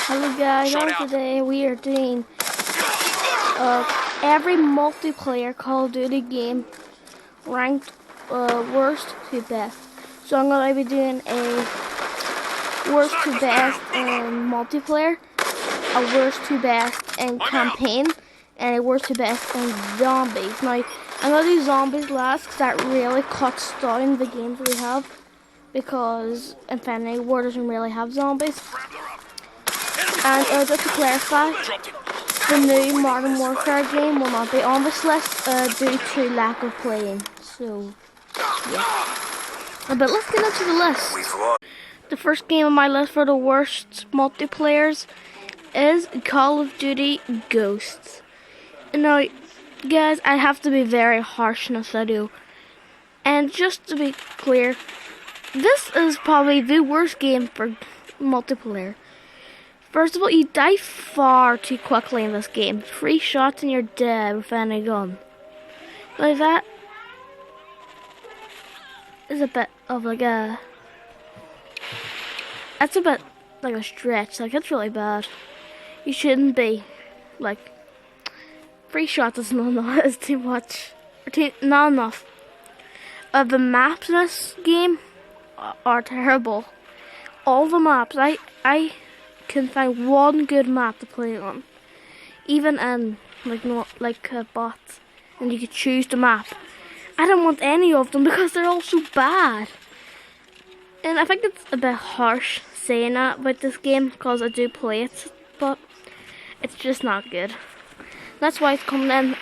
Hello guys, today we are doing every multiplayer Call of Duty game ranked worst to best. So I'm going to be doing a worst to best in multiplayer, a worst to best in campaign, and a worst to best in zombies. Now I'm going to do zombies last because that really cuts down the games we have, because Infinity Ward doesn't really have zombies. And just to clarify, the new Modern Warfare game will not be on this list due to lack of playing. So, yeah. But let's get into the list. The first game on my list for the worst multiplayers is Call of Duty Ghosts. Now, guys, I have to be very harsh in this video. And just to be clear, this is probably the worst game for multiplayer. First of all, you die far too quickly in this game. 3 shots and you're dead with any gun. Like that is a bit of like a... That's a bit like a stretch. Like, it's really bad. You shouldn't be. Like, 3 shots is not enough. It's too much. Not enough. The maps in this game are terrible. All the maps, I can find one good map to play on, even in bots, and you could choose the map. I don't want any of them because they're all so bad. And I think it's a bit harsh saying that about this game because I do play it, but it's just not good. That's why it's coming in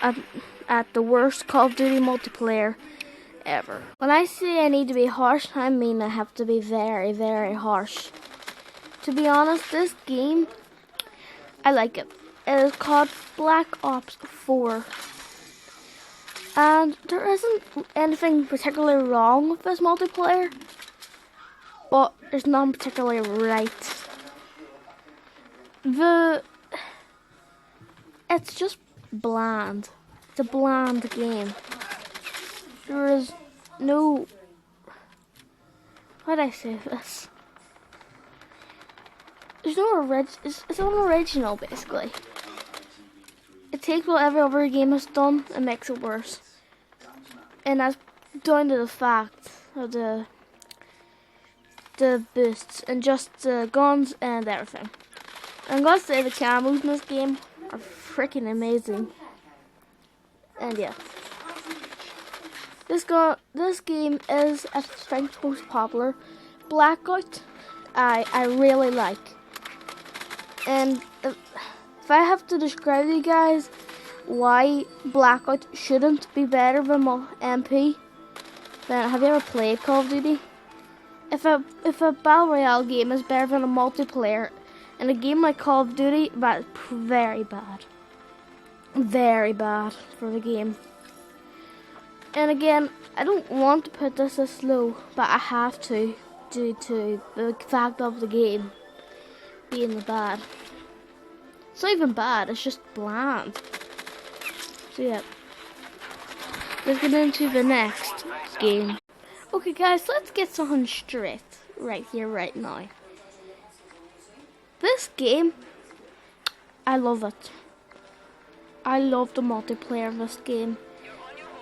at the worst Call of Duty multiplayer ever. When I say I need to be harsh, I mean I have to be very, very harsh. To be honest, this game, I like it. It is called Black Ops 4. And there isn't anything particularly wrong with this multiplayer, but there's nothing particularly right. It's just bland. It's a bland game. There is no... How do I say this? There's no it's unoriginal, basically. It takes what every other game has done and makes it worse. And that's down to the fact of the boosts and just the guns and everything. I'm gonna say the camos in this game are freaking amazing. And yeah. This game is, I think, most popular. Blackout, I really like. And if I have to describe to you guys why Blackout shouldn't be better than MP, then have you ever played Call of Duty? If a Battle Royale game is better than a multiplayer, and a game like Call of Duty, that's very bad. Very bad for the game. And again, I don't want to put this as low, but I have to, due to the fact of the game being the bad. It's not even bad, it's just bland. So yeah, let's get into the next game. Okay guys, let's get something straight right here, right now. This game, I love it. I love the multiplayer of this game.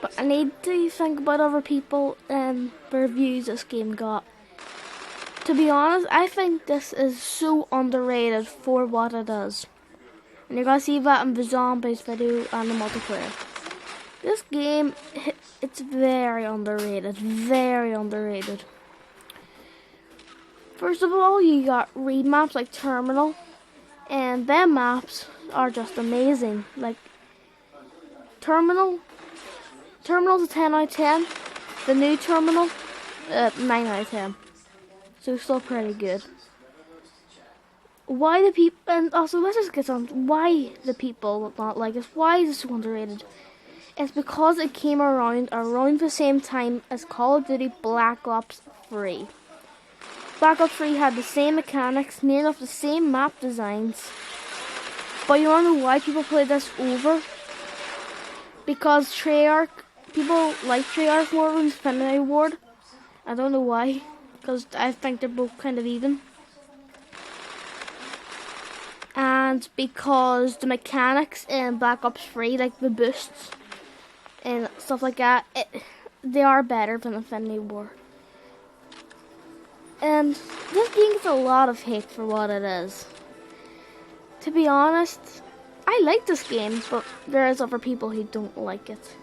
But I need to think about other people and the reviews this game got. To be honest, I think this is so underrated for what it is. And you're going to see that in the zombies video and the multiplayer. This game, it's very underrated. Very underrated. First of all, you got raid maps like Terminal. And them maps are just amazing. Like, Terminal's a 10 out of 10. The new Terminal, 9 out of 10. So still pretty good. Why the people, and also let's just get on why the people not like this. Why is it so underrated? It's because it came around the same time as Call of Duty Black Ops 3. Black Ops 3 had the same mechanics, near enough the same map designs. But you wanna know why people play this over? Because Treyarch, people like Treyarch more than Infinity Ward. I don't know why, because I think they're both kind of even. and because the mechanics in Black Ops 3, like the boosts and stuff like that, they are better than Infinity War. And this game gets a lot of hate for what it is. To be honest, I like this game, but there is other people who don't like it.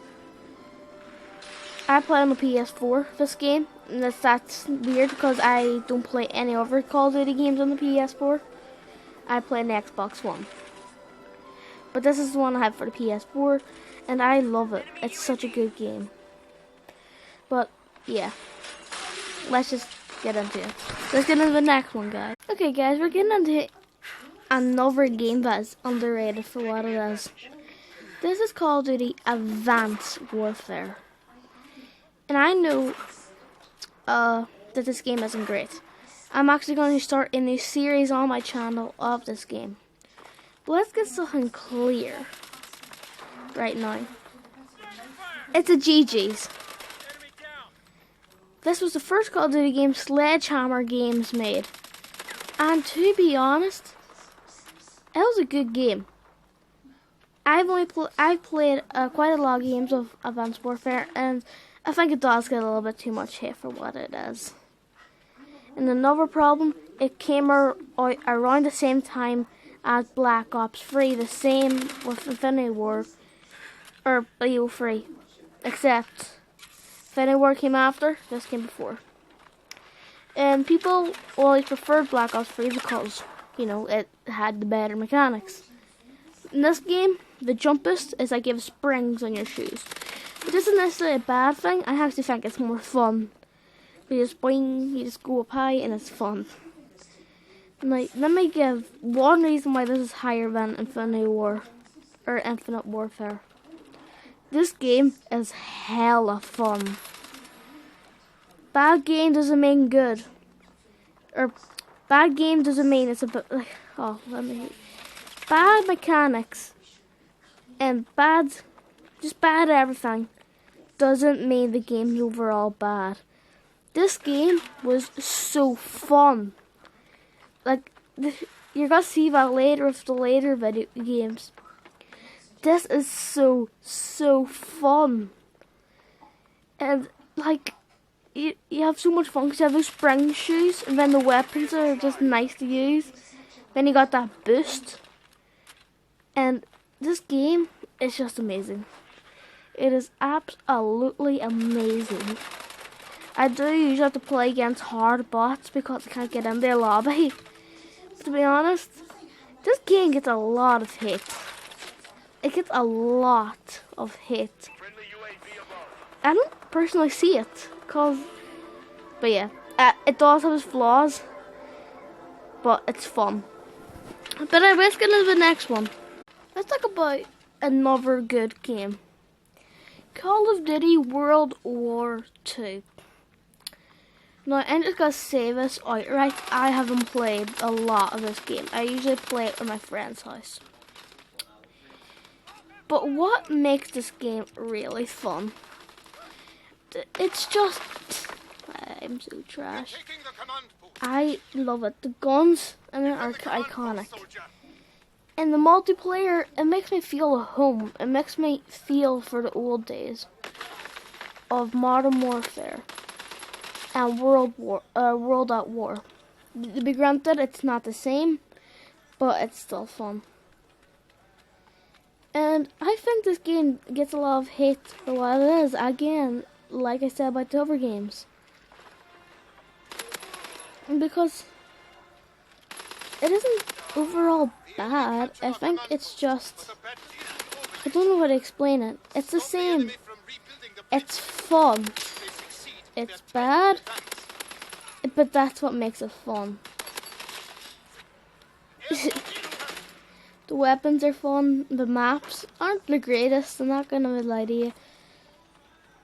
I play on the PS4 this game, and that's weird because I don't play any other Call of Duty games on the PS4. I play on the Xbox One. But this is the one I have for the PS4, and I love it. It's such a good game. But, yeah. Let's just get into it. Let's get into the next one, guys. Okay, guys, we're getting into another game that is underrated for what it is. This is Call of Duty Advanced Warfare. And I know that this game isn't great. I'm actually going to start a new series on my channel of this game. But let's get something clear right now. It's a GG's. This was the first Call of Duty game Sledgehammer Games made. And to be honest, it was a good game. I've played quite a lot of games of Advanced Warfare, and I think it does get a little bit too much hate for what it is. And another problem, it came out around the same time as Black Ops 3, the same with Infinity War, or BO3, except Infinity War came after, this came before. And people always preferred Black Ops 3 because, you know, it had the better mechanics. In this game, the jump boost is like you have springs on your shoes. It isn't necessarily a bad thing. I actually think it's more fun. You just boing, you just go up high, and it's fun. Now, let me give one reason why this is higher than Infinity War, or Infinite Warfare. This game is hella fun. Bad game doesn't mean good. Or, bad game doesn't mean it's a bit like, bad mechanics and just bad everything doesn't mean the game's overall bad. This game was so fun. Like, you're gonna see that later with the later video games. This is so fun. And, like, you have so much fun because you have those spring shoes, and then the weapons are just nice to use. Then you got that boost. And this game is just amazing. It is absolutely amazing. I do usually have to play against hard bots because I can't get in their lobby. To be honest, this game gets a lot of hate. It gets a lot of hate. I don't personally see it, but yeah, it does have its flaws, but it's fun. But let's get into the next one. Let's talk about another good game. Call of Duty World War II. Now, I'm just going to say this outright. I haven't played a lot of this game. I usually play it at my friend's house. But what makes this game really fun? It's just... I'm so trash. I love it. The guns and it are iconic. And the multiplayer, it makes me feel at home. It makes me feel for the old days of Modern Warfare and World at War. To be granted, it's not the same, but it's still fun. And I think this game gets a lot of hate for what it is. Again, like I said about the other games. Because it isn't overall bad. I think it's just, I don't know how to explain it. It's the same. It's fun. It's bad, but that's what makes it fun. The weapons are fun. The maps aren't the greatest. I'm not gonna lie to you.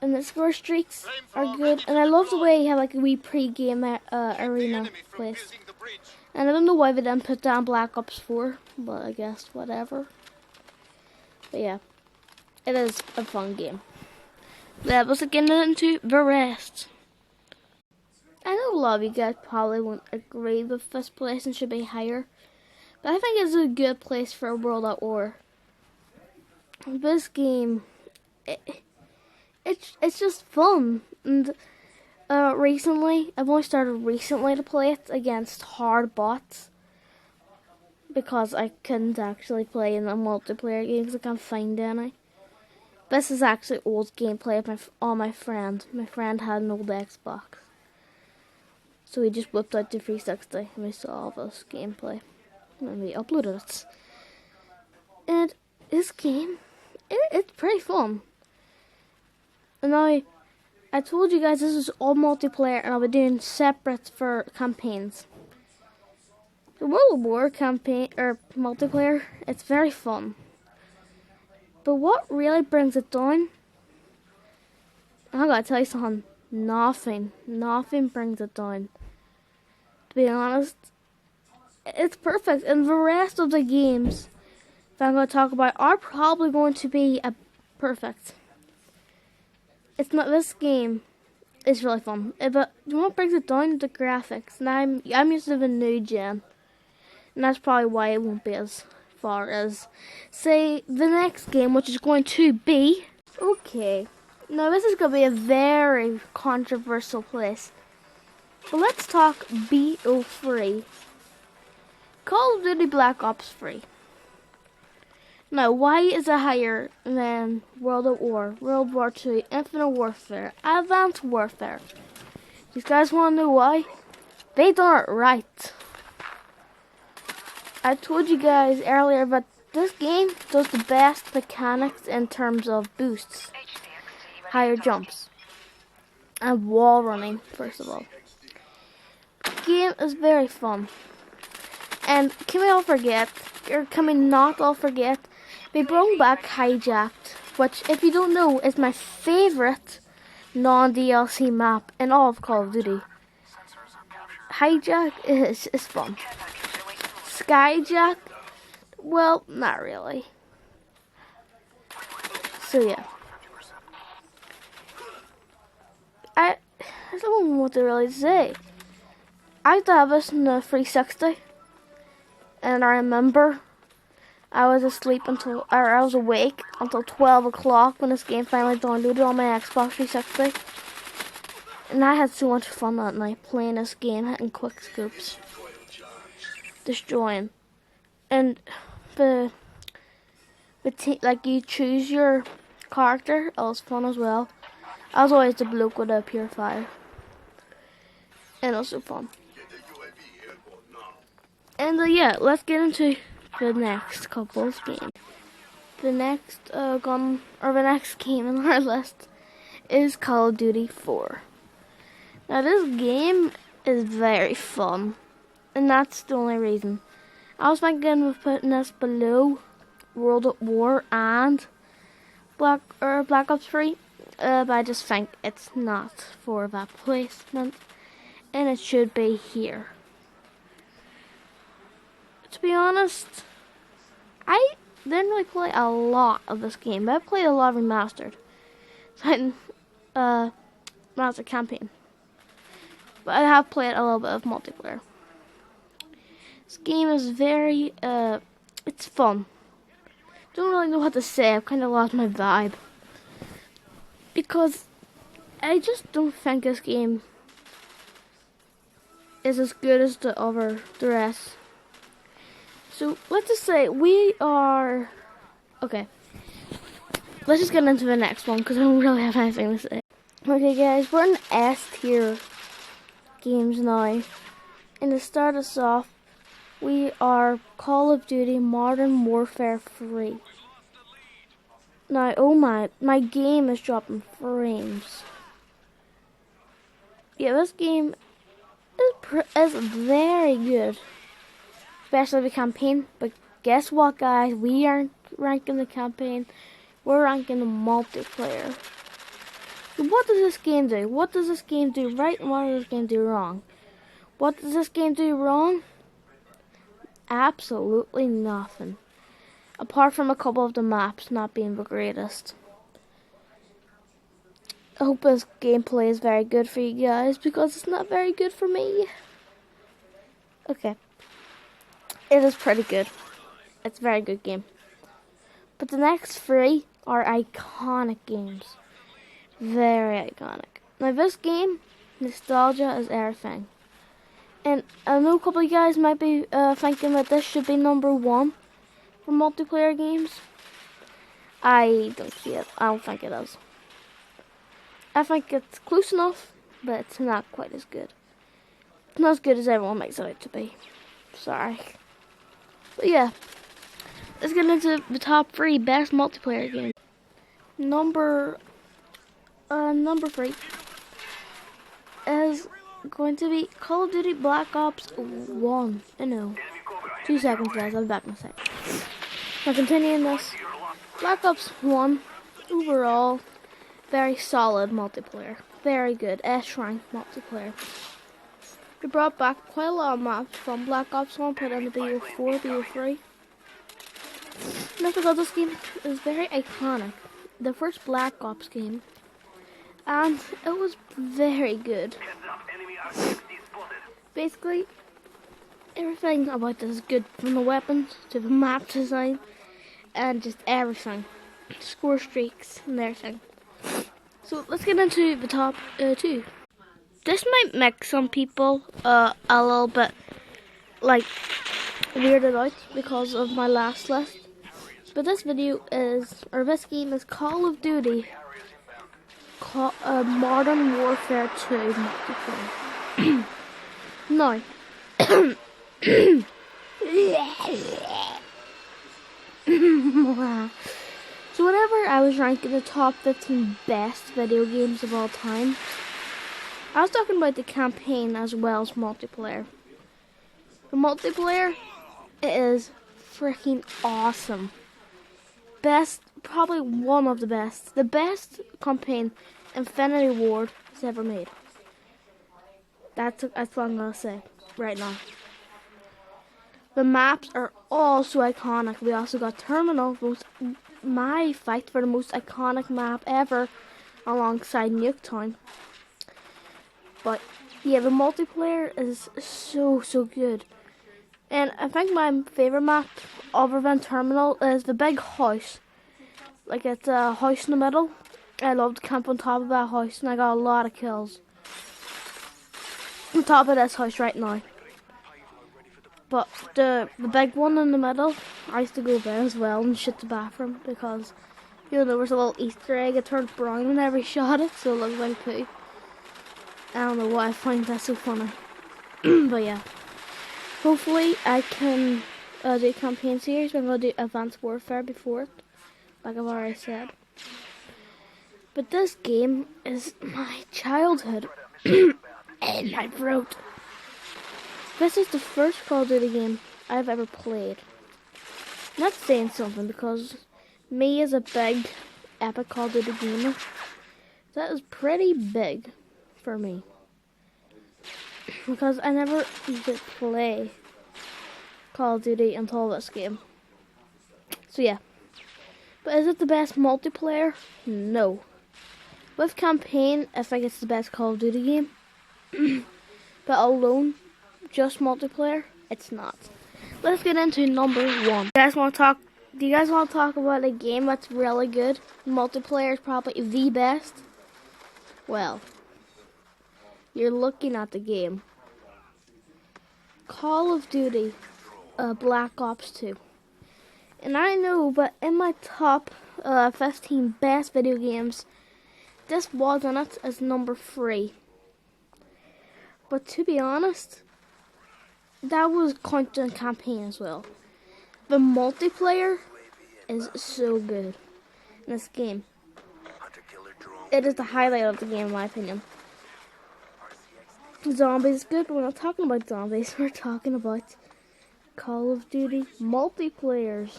And the score streaks are good. And I love the way you have like a wee pre-game arena place. And I don't know why they didn't put down Black Ops 4, but I guess whatever. But yeah, it is a fun game. Let's get into the rest. I know a lot of you guys probably won't agree with this place and should be higher. But I think it's a good place for a World at War. This game, it's just fun. And recently, I've only started recently to play it against hard bots. Because I couldn't actually play in the multiplayer games. I can't find any. This is actually old gameplay of my friend. My friend had an old Xbox. So we just whipped out the 360 and we saw all this gameplay. And we uploaded it. And this game, it's pretty fun. And now, I told you guys this is all multiplayer and I'll be doing separate for campaigns. The World War campaign or multiplayer, it's very fun. But what really brings it down? I gotta tell you something. Nothing brings it down. To be honest, it's perfect. And the rest of the games that I'm gonna talk about are probably going to be perfect. It's not this game. It's really fun. But what brings it down? The graphics. Now I'm used to the new gen. And that's probably why it won't be as far as, say, the next game, which is going to be... Okay, now this is going to be a very controversial place. But let's talk BO3. Call of Duty Black Ops 3. Now, why is it higher than World at War, World War II, Infinite Warfare, Advanced Warfare? You guys want to know why? They done it right. I told you guys earlier that this game does the best mechanics in terms of boosts, higher jumps, and wall running, first of all. The game is very fun. And can we not all forget, they brought back Hijacked, which, if you don't know, is my favourite non-DLC map in all of Call of Duty. Hijack is fun. Skyjack? Well, not really. So yeah. I don't know what to really say. I used to have this in the 360. And I remember I was awake until 12 o'clock when this game finally downloaded on my Xbox 360. And I had so much fun that night playing this game, hitting quick scopes. Destroying. And like you choose your character, it was fun as well. I was always the bloke with a purifier. And it was so fun. And yeah, let's get into the next couple of games. The next the next game on our list is Call of Duty 4. Now this game is very fun. And that's the only reason. I was thinking of putting this below World at War and Black Ops 3. But I just think it's not for that placement. And it should be here. To be honest, I didn't really play a lot of this game. But I played a lot of Remastered. Master Campaign. But I have played a little bit of multiplayer. This game is very, it's fun. Don't really know what to say. I've kind of lost my vibe. Because I just don't think this game is as good as the rest. So, let's just say we are... Okay. Let's just get into the next one because I don't really have anything to say. Okay guys, we're in S tier games now. And to start us off, we are Call of Duty Modern Warfare 3. Now, oh my game is dropping frames. Yeah, this game is very good. Especially the campaign. But guess what, guys? We aren't ranking the campaign. We're ranking the multiplayer. So what does this game do? What does this game do right and what does this game do wrong? What does this game do wrong? Absolutely nothing. Apart from a couple of the maps not being the greatest. I hope this gameplay is very good for you guys because it's not very good for me. Okay. it is pretty good. It's a very good game. But the next three are iconic games. Very iconic. Now this game, nostalgia is everything. And I know a couple of you guys might be thinking that this should be number one for multiplayer games. I don't see it. I don't think it is. I think it's close enough, but it's not quite as good. It's not as good as everyone makes it out to be. Sorry. But yeah, let's get into the top three best multiplayer games. Number 3 is going to be Call of Duty Black Ops 1. I know. 2 seconds, guys. I'll be back in a sec. Now, continuing this, Black Ops 1 overall very solid multiplayer. Very good S-rank multiplayer. They brought back quite a lot of maps from Black Ops 1, put in the BO4, BO3. And I forgot this game is very iconic. The first Black Ops game. And it was very good. Basically, everything about this is good. From the weapons to the map design. And just everything. Score streaks and everything. So let's get into the top 2. This might make some people a little bit like weirded out because of my last list. But this video is, or this game is Call of Duty Modern Warfare 2 multiplayer. Now, so whenever I was ranking the top 15 best video games of all time, I was talking about the campaign as well as multiplayer. The multiplayer is freaking awesome. Best, probably one of the best. The best campaign Infinity Ward has ever made. That's what I'm going to say right now. The maps are all so iconic. We also got Terminal, my fight for the most iconic map ever, alongside Nuketown. But yeah, the multiplayer is so good. And I think my favourite map, other than Terminal, is the big house. Like, it's a house in the middle. I love to camp on top of that house, and I got a lot of kills on top of this house right now. But the big one in the middle, I used to go there as well and shit the bathroom because, you know, there was a little Easter egg. It turned brown whenever you shot it, so it looked like poo. I don't know why I find that so funny. But yeah. Hopefully I can do a campaign series. I'm going to do Advanced Warfare before it, like I've already said. But this game is my childhood. And my throat. This is the first Call of Duty game I've ever played. I'm not saying something because me as a big epic Call of Duty gamer, that is pretty big for me. Because I never did play Call of Duty until this game. So yeah. But is it the best multiplayer? No. With campaign, I think it's the best Call of Duty game. But alone, just multiplayer, it's not. Let's get into number 1. Do you guys want to talk about a game that's really good? Multiplayer is probably the best. Well, you're looking at the game. Call of Duty Black Ops 2. And I know, but in my top 15 best video games, this was in it as number 3. But to be honest, that was counting campaign as well. The multiplayer is so good in this game. It is the highlight of the game in my opinion. Zombies is good, but we're not talking about zombies. We're talking about Call of Duty multiplayer.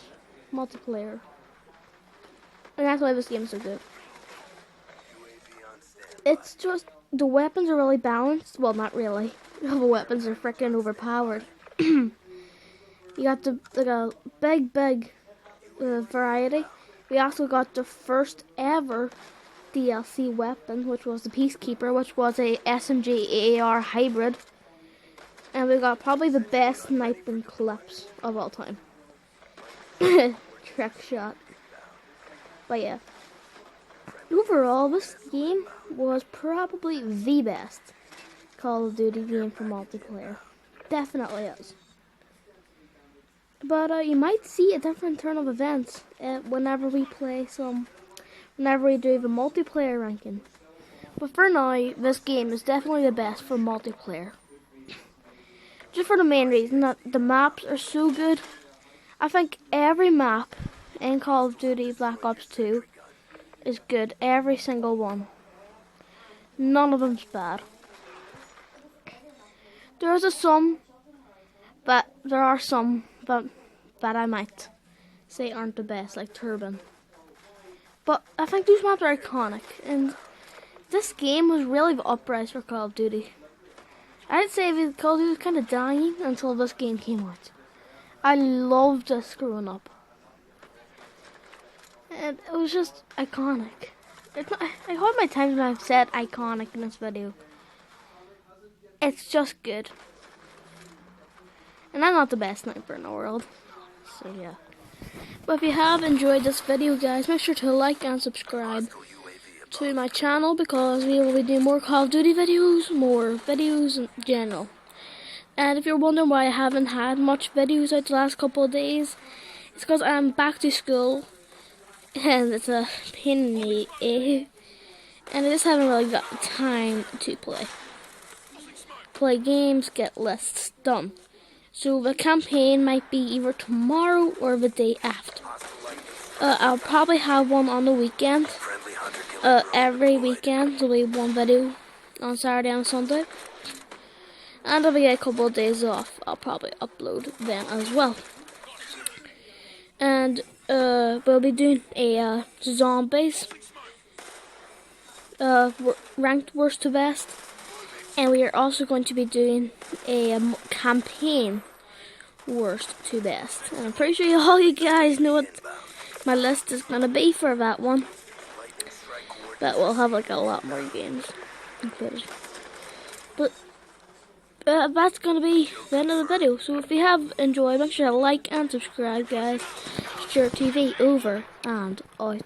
And that's why this game is so good. It's just, the weapons are really balanced. Well, not really. The weapons are freaking overpowered. You got a big variety. We also got the first ever DLC weapon, which was the Peacekeeper, which was a SMG AR hybrid. And we got probably the best sniping clips of all time. Trick shot. But yeah. Overall, this game was probably the best Call of Duty game for multiplayer. Definitely is. But you might see a different turn of events whenever we do the multiplayer ranking. But for now, this game is definitely the best for multiplayer. Just for the main reason that the maps are so good. I think every map in Call of Duty Black Ops 2 is good. Every single one. None of them's bad. There are some that I might say aren't the best, like Turbine. But I think these maps are iconic, and this game was really the uprise for Call of Duty. I'd say Call of Duty was kind of dying until this game came out. I loved this growing up. And it was just iconic. I hope my times when I've said iconic in this video. It's just good. And I'm not the best sniper in the world. So yeah. But if you have enjoyed this video, guys, make sure to like and subscribe to my channel, because we will be doing more Call of Duty videos, more videos in general. And if you're wondering why I haven't had much videos out the last couple of days, it's because I'm back to school, and it's a pain in the ass, and I just haven't really got time to play games, get lists done. So the campaign might be either tomorrow or the day after. I'll probably have one on the weekend. Every weekend there'll be one video on Saturday and Sunday. And if I get a couple of days off, I'll probably upload then as well. And we'll be doing a zombies ranked worst to best. And we are also going to be doing a campaign worst to best. And I'm pretty sure all you guys know what my list is going to be for that one. But we'll have like a lot more games included. But that's going to be the end of the video. So if you have enjoyed, make sure to like and subscribe, guys. Stuart TV over and out.